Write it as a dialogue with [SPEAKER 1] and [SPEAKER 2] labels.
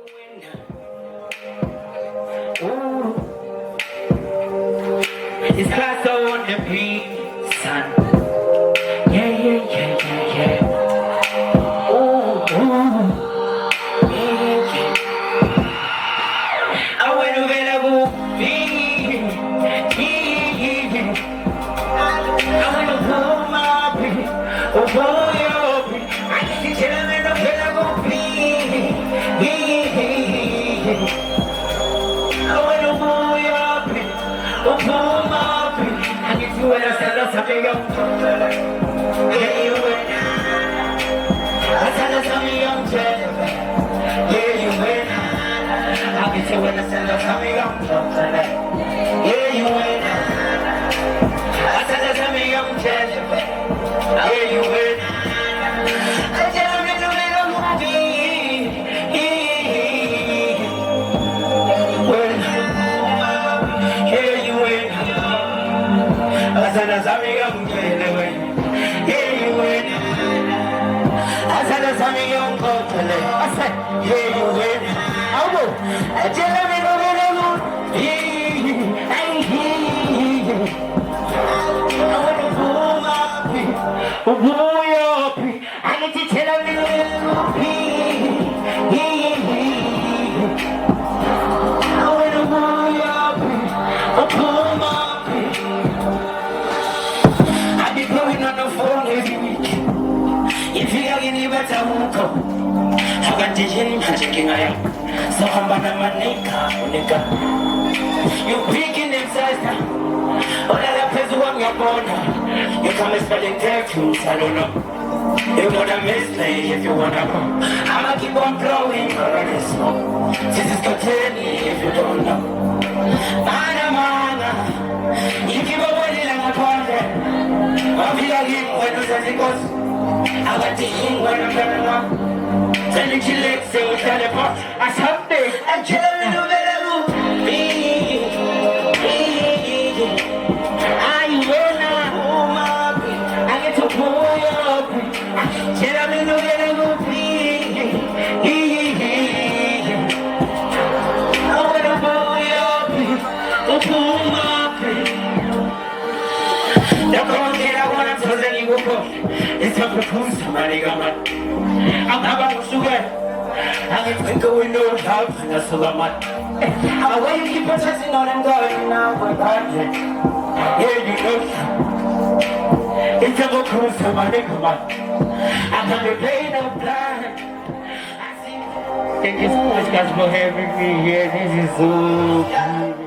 [SPEAKER 1] Ooh, it's class on the beat, son. Yeah, yeah, yeah, yeah, yeah. Ooh, ooh. Yeah, yeah, yeah. I went available. Yeah, yeah, yeah. I went to pull my beat. Oh, pull your beat. I can tell me no available. Yeah, yeah, yeah. I went to pull your beat. Oh, pull my beat. I get you when I stand up, something up. Yeah, you win. I stand up, something up, yeah, you win. I get you when I stand up, something up. Yeah, you win. I stand up, something up, yeah, you win. I tell me to make a movie. Win. Yeah, you win. I stand up, something up, yeah, you win. I said, something young go to live. I said, yeah, you win. I will. I tell me no more. Yeah, I want to pull my feet. Pull your feet. I need to tell me no more. I want to pull your feet. Pull my feet. I be going on the phone every week. If you are in the better mood, I got the gym checking I am. So I'm bana manika, unika. You picking them size now. All of that place what you're born. You come spelling tattoos, I don't know. You wanna misplay if you wanna go. I'ma keep on blowing for this smoke. This is Katani if you don't know. Mana mana, you keep on waiting like a ponder. I feel like it when you say it goes. I got the king when I'm running up. Tell the legs, say we tell the boss. I something, I'm killing you better move. Are you in now? I get to pull you up. Tell me no better move. I wanna pull you up. Pull my feet. The content I wanna tell you go. It's time to pull somebody on my. I'm about to get. I can twinkle with no help, and that's all I'm at. How will you keep protecting all them going now? Yeah, you know. It's time to pull somebody on. I can be playing no blind. Thank you so much, guys, for having me here. This is so cool.